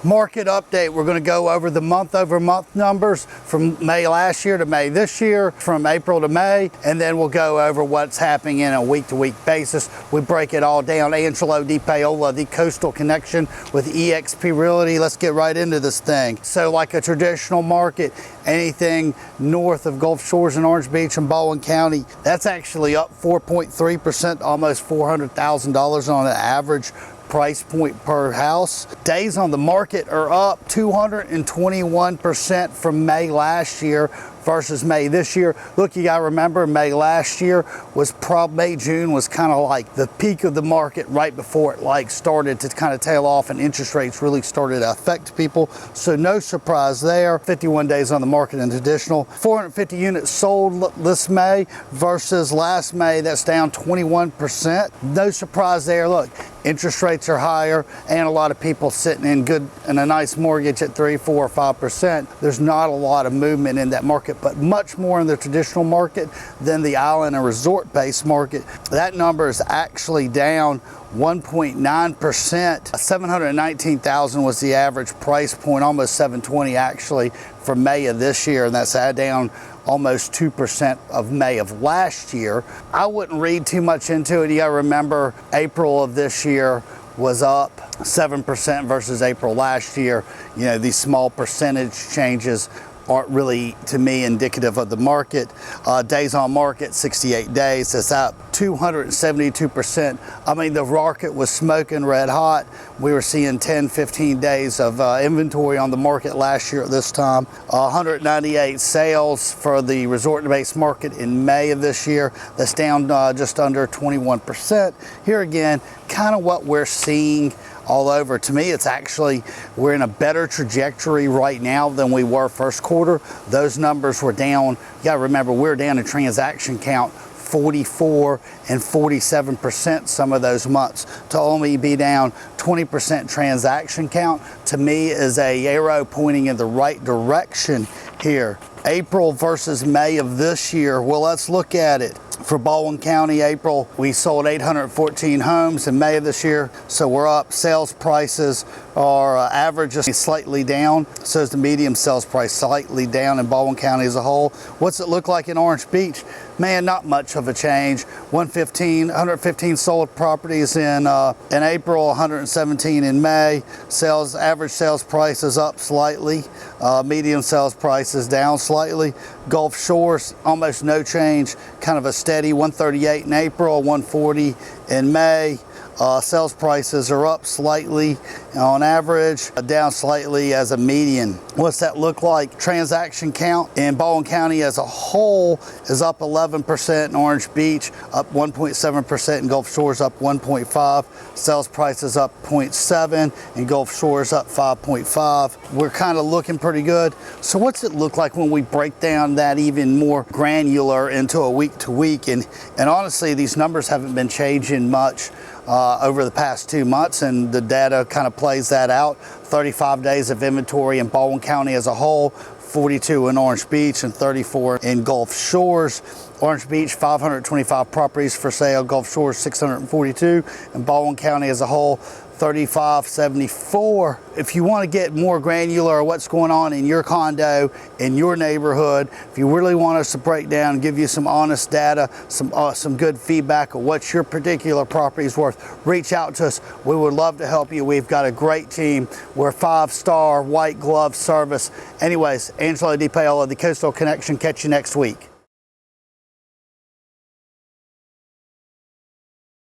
Market update, we're going to go over the month-over-month numbers from May last year to May this year, from April to May, and then we'll go over what's happening in a week-to-week basis. We break it all down. Angelo DePaola, the Coastal Connection with eXp Realty. Let's get right into this thing. So like a traditional market, anything north of Gulf Shores and Orange Beach and Baldwin County, that's actually up 4.3%, almost $400,000 on an average price point per house. Days on the market are up 221% from May last year versus May this year. Look, you gotta remember May last year was May, June was kind of like the peak of the market right before it started to kind of tail off and interest rates really started to affect people. So no surprise there. 51 days on the market in traditional. 450 units sold this May versus last May, that's down 21%. No surprise there. Look, interest rates are higher and a lot of people sitting in a nice mortgage at 3, 4, or 5%. There's not a lot of movement in that market, but much more in the traditional market than the island and resort-based market. That number is actually down 1.9%. 719,000 was the average price point, almost 720 actually for May of this year, and that's down almost 2% of May of last year. I wouldn't read too much into it. You gotta remember April of this year was up 7% versus April last year. You know, these small percentage changes aren't really, to me, indicative of the market. Days on market, 68 days, that's up 272%. I mean, the market was smoking red hot. We were seeing 10, 15 days of inventory on the market last year at this time. 198 sales for the resort-based market in May of this year. That's down just under 21%. Here again, kind of what we're seeing all over. To me, it's actually, we're in a better trajectory right now than we were first quarter. Those numbers were down. You gotta remember, we're down in transaction count 44 and 47% some of those months. To only be down 20% transaction count, to me, is a arrow pointing in the right direction here. April versus May of this year, well, let's look at it. For Baldwin County, April, we sold 814 homes. In May of this year, so we're up. Sales prices are average is slightly down. So is the medium sales price, slightly down in Baldwin County as a whole. What's it look like in Orange Beach? Man, not much of a change. 115 sold properties in April, 117 in May. Average sales price is up slightly. Medium sales price is down slightly. Gulf Shores, almost no change. Kind of a steady 138 in April, 140 in May. Sales prices are up slightly on average, down slightly as a median. What's that look like? Transaction count in Baldwin County as a whole is up 11%, in Orange Beach up 1.7%, in Gulf Shores up 1.5%. Sales prices up 0.7%, and Gulf Shores up 5.5%. We're kind of looking pretty good. So what's it look like when we break down that even more granular into a week to week? And honestly, these numbers haven't been changing much over the past 2 months, and the data kind of plays that out. 35 days of inventory in Baldwin County as a whole, 42 in Orange Beach and 34 in Gulf Shores. Orange Beach, 525 properties for sale. Gulf Shores, 642. And Baldwin County as a whole, 3574. If you want to get more granular of what's going on in your condo, in your neighborhood, if you really want us to break down and give you some honest data, some good feedback of what your particular property is worth, reach out to us. We would love to help you. We've got a great team. We're 5-star white glove service. Anyways, Angelo DePaola, the Coastal Connection. Catch you next week.